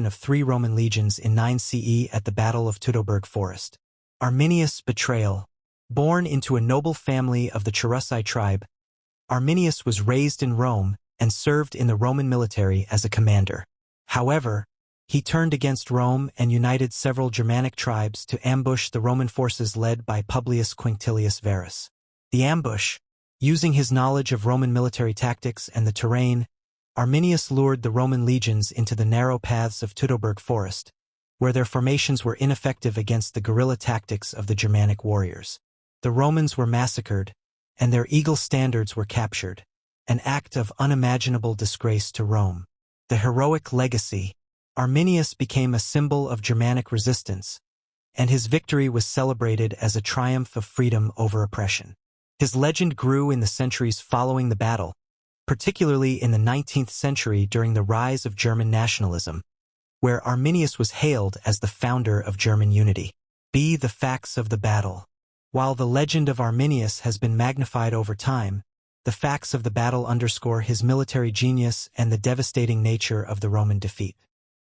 of 3 Roman legions in 9 CE at the Battle of Teutoburg Forest. Arminius' betrayal. Born into a noble family of the Cherusei tribe, Arminius was raised in Rome and served in the Roman military as a commander. However, he turned against Rome and united several Germanic tribes to ambush the Roman forces led by Publius Quinctilius Varus. The ambush, using his knowledge of Roman military tactics and the terrain, Arminius lured the Roman legions into the narrow paths of Teutoburg Forest, where their formations were ineffective against the guerrilla tactics of the Germanic warriors. The Romans were massacred, and their eagle standards were captured, an act of unimaginable disgrace to Rome. The heroic legacy. Arminius became a symbol of Germanic resistance, and his victory was celebrated as a triumph of freedom over oppression. His legend grew in the centuries following the battle, particularly in the 19th century during the rise of German nationalism, where Arminius was hailed as the founder of German unity. The facts of the battle. While the legend of Arminius has been magnified over time, the facts of the battle underscore his military genius and the devastating nature of the Roman defeat.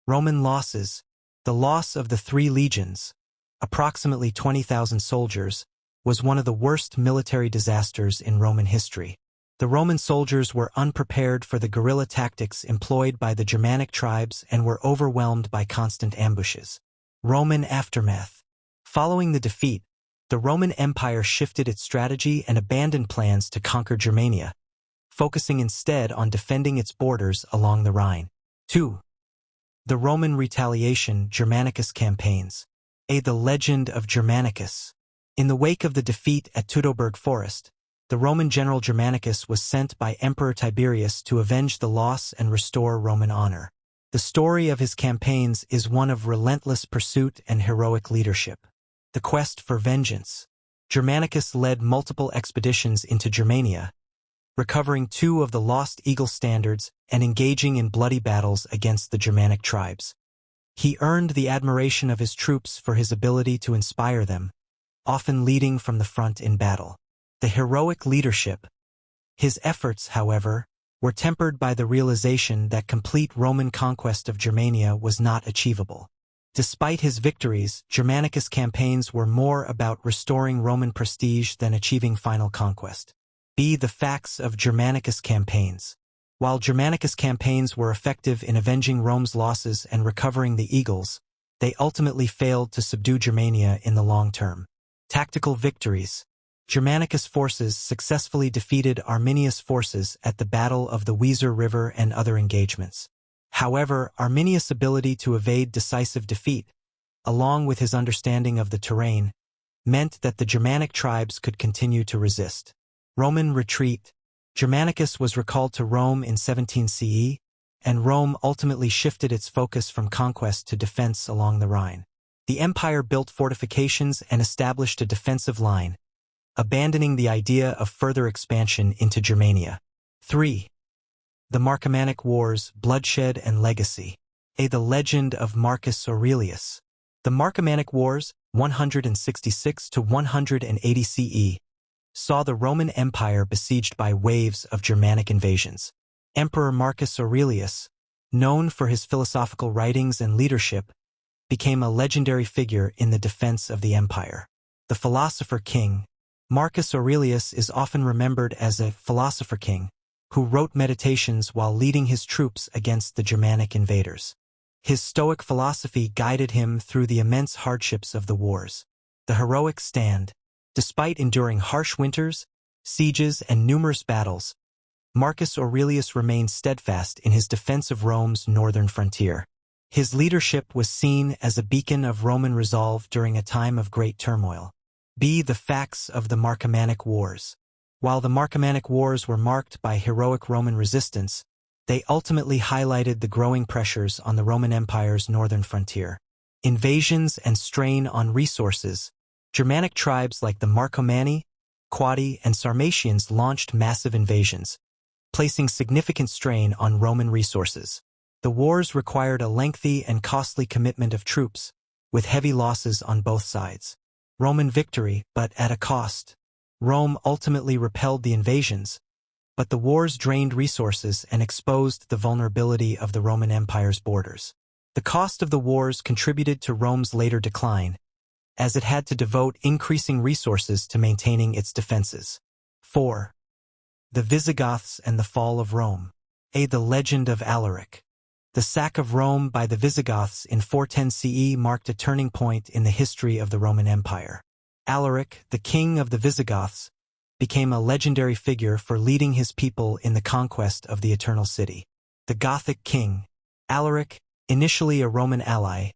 Roman losses. The loss of the 3 legions, approximately 20,000 soldiers, was one of the worst military disasters in Roman history. The Roman soldiers were unprepared for the guerrilla tactics employed by the Germanic tribes and were overwhelmed by constant ambushes. Roman aftermath. Following the defeat, the Roman Empire shifted its strategy and abandoned plans to conquer Germania, focusing instead on defending its borders along the Rhine. 2. The Roman retaliation. Germanicus campaigns. The legend of Germanicus. In the wake of the defeat at Teutoburg Forest, the Roman general Germanicus was sent by Emperor Tiberius to avenge the loss and restore Roman honor. The story of his campaigns is one of relentless pursuit and heroic leadership. The quest for vengeance. Germanicus led multiple expeditions into Germania, recovering 2 of the lost eagle standards and engaging in bloody battles against the Germanic tribes. He earned the admiration of his troops for his ability to inspire them, often leading from the front in battle. The heroic leadership. His efforts, however, were tempered by the realization that complete Roman conquest of Germania was not achievable. Despite his victories, Germanicus' campaigns were more about restoring Roman prestige than achieving final conquest. The facts of Germanicus' campaigns. While Germanicus' campaigns were effective in avenging Rome's losses and recovering the eagles, they ultimately failed to subdue Germania in the long term. Tactical victories. Germanicus' forces successfully defeated Arminius' forces at the Battle of the Weser River and other engagements. However, Arminius' ability to evade decisive defeat, along with his understanding of the terrain, meant that the Germanic tribes could continue to resist. Roman retreat. Germanicus was recalled to Rome in 17 CE, and Rome ultimately shifted its focus from conquest to defense along the Rhine. The empire built fortifications and established a defensive line, abandoning the idea of further expansion into Germania. 3. The Marcomannic Wars, bloodshed and legacy. The legend of Marcus Aurelius. The Marcomannic Wars, 166 to 180 CE, saw the Roman Empire besieged by waves of Germanic invasions. Emperor Marcus Aurelius, known for his philosophical writings and leadership, became a legendary figure in the defense of the empire. The philosopher king. Marcus Aurelius is often remembered as a philosopher king who wrote meditations while leading his troops against the Germanic invaders. His Stoic philosophy guided him through the immense hardships of the wars. The heroic stand. Despite enduring harsh winters, sieges, and numerous battles, Marcus Aurelius remained steadfast in his defense of Rome's northern frontier. His leadership was seen as a beacon of Roman resolve during a time of great turmoil. The facts of the Marcomannic Wars. While the Marcomannic Wars were marked by heroic Roman resistance, they ultimately highlighted the growing pressures on the Roman Empire's northern frontier. Invasions and strain on resources. Germanic tribes like the Marcomanni, Quadi, and Sarmatians launched massive invasions, placing significant strain on Roman resources. The wars required a lengthy and costly commitment of troops, with heavy losses on both sides. Roman victory, but at a cost. Rome ultimately repelled the invasions, but the wars drained resources and exposed the vulnerability of the Roman Empire's borders. The cost of the wars contributed to Rome's later decline, as it had to devote increasing resources to maintaining its defenses. 4. The Visigoths and the fall of Rome. The legend of Alaric. The sack of Rome by the Visigoths in 410 CE marked a turning point in the history of the Roman Empire. Alaric, the king of the Visigoths, became a legendary figure for leading his people in the conquest of the Eternal City. The Gothic king, Alaric, initially a Roman ally,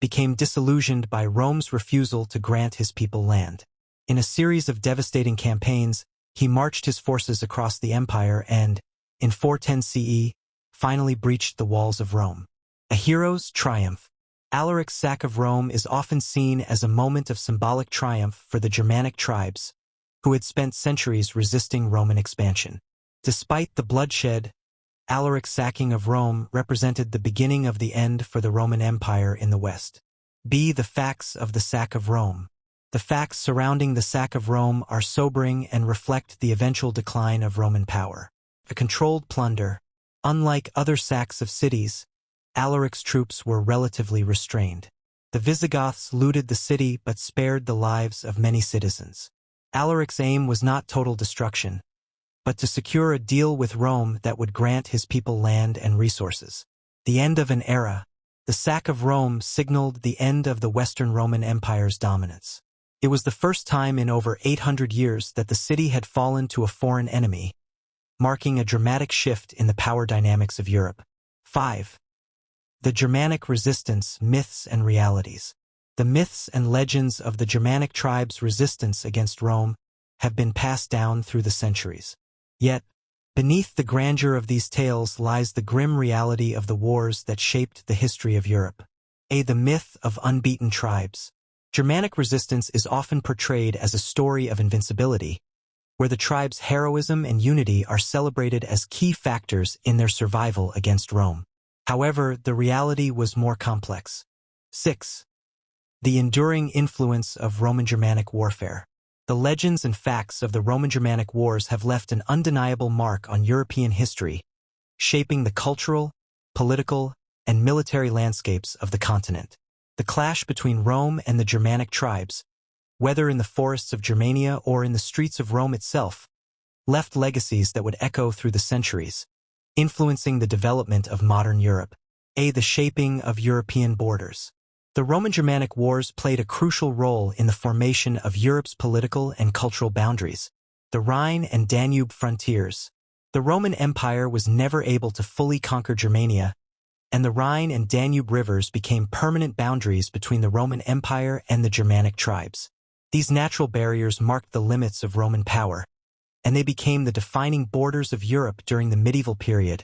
became disillusioned by Rome's refusal to grant his people land. In a series of devastating campaigns, he marched his forces across the empire and, in 410 CE, finally breached the walls of Rome. A hero's triumph. Alaric's sack of Rome is often seen as a moment of symbolic triumph for the Germanic tribes, who had spent centuries resisting Roman expansion. Despite the bloodshed, Alaric's sacking of Rome represented the beginning of the end for the Roman Empire in the West. The facts of the sack of Rome. The facts surrounding the sack of Rome are sobering and reflect the eventual decline of Roman power. A controlled plunder. Unlike other sacks of cities, Alaric's troops were relatively restrained. The Visigoths looted the city but spared the lives of many citizens. Alaric's aim was not total destruction, but to secure a deal with Rome that would grant his people land and resources. The end of an era. The sack of Rome signaled the end of the Western Roman Empire's dominance. It was the first time in over 800 years that the city had fallen to a foreign enemy, marking a dramatic shift in the power dynamics of Europe. 5. The Germanic resistance, myths and realities. The myths and legends of the Germanic tribes' resistance against Rome have been passed down through the centuries. Yet, beneath the grandeur of these tales lies the grim reality of the wars that shaped the history of Europe. The myth of unbeaten tribes. Germanic resistance is often portrayed as a story of invincibility, where the tribe's heroism and unity are celebrated as key factors in their survival against Rome. However, the reality was more complex. 6. The enduring influence of Roman-Germanic warfare. The legends and facts of the Roman-Germanic wars have left an undeniable mark on European history, shaping the cultural, political, and military landscapes of the continent. The clash between Rome and the Germanic tribes, whether in the forests of Germania or in the streets of Rome itself, left legacies that would echo through the centuries, influencing the development of modern Europe. The shaping of European borders. The Roman-Germanic wars played a crucial role in the formation of Europe's political and cultural boundaries. The Rhine and Danube frontiers. The Roman Empire was never able to fully conquer Germania, and the Rhine and Danube rivers became permanent boundaries between the Roman Empire and the Germanic tribes. These natural barriers marked the limits of Roman power, and they became the defining borders of Europe during the medieval period,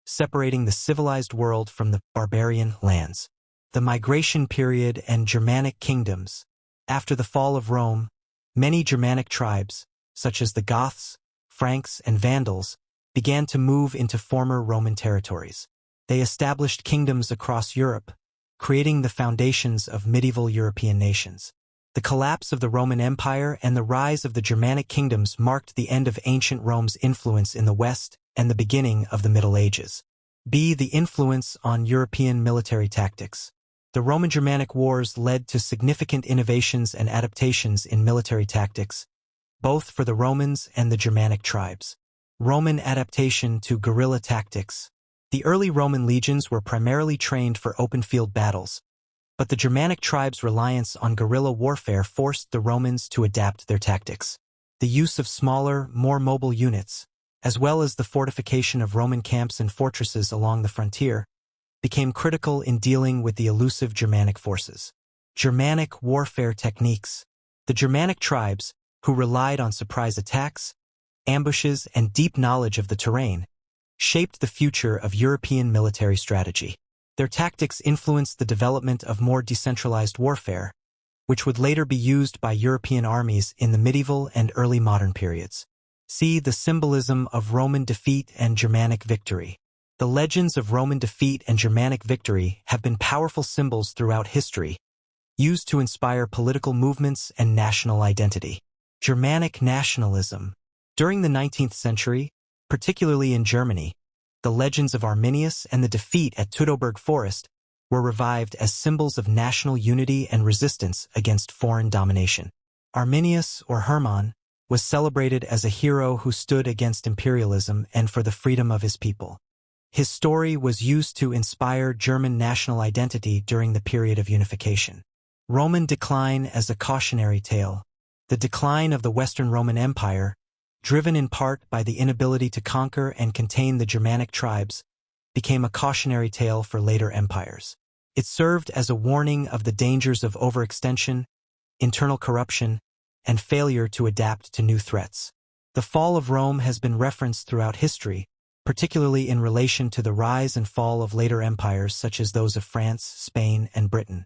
separating the civilized world from the barbarian lands. The migration period and Germanic kingdoms. After the fall of Rome, many Germanic tribes, such as the Goths, Franks, and Vandals, began to move into former Roman territories. They established kingdoms across Europe, creating the foundations of medieval European nations. The collapse of the Roman Empire and the rise of the Germanic kingdoms marked the end of ancient Rome's influence in the West and the beginning of the Middle Ages. The influence on European military tactics. The Roman-Germanic wars led to significant innovations and adaptations in military tactics, both for the Romans and the Germanic tribes. Roman adaptation to guerrilla tactics. The early Roman legions were primarily trained for open-field battles, but the Germanic tribes' reliance on guerrilla warfare forced the Romans to adapt their tactics. The use of smaller, more mobile units, as well as the fortification of Roman camps and fortresses along the frontier, became critical in dealing with the elusive Germanic forces. Germanic warfare techniques. The Germanic tribes, who relied on surprise attacks, ambushes, and deep knowledge of the terrain, shaped the future of European military strategy. Their tactics influenced the development of more decentralized warfare, which would later be used by European armies in the medieval and early modern periods. See the symbolism of Roman defeat and Germanic victory. The legends of Roman defeat and Germanic victory have been powerful symbols throughout history, used to inspire political movements and national identity. Germanic nationalism. During the 19th century, particularly in Germany, the legends of Arminius and the defeat at Teutoburg Forest were revived as symbols of national unity and resistance against foreign domination. Arminius, or Hermann, was celebrated as a hero who stood against imperialism and for the freedom of his people. His story was used to inspire German national identity during the period of unification. Roman decline as a cautionary tale. The decline of the Western Roman Empire, driven in part by the inability to conquer and contain the Germanic tribes, became a cautionary tale for later empires. It served as a warning of the dangers of overextension, internal corruption, and failure to adapt to new threats. The fall of Rome has been referenced throughout history, particularly in relation to the rise and fall of later empires such as those of France, Spain, and Britain.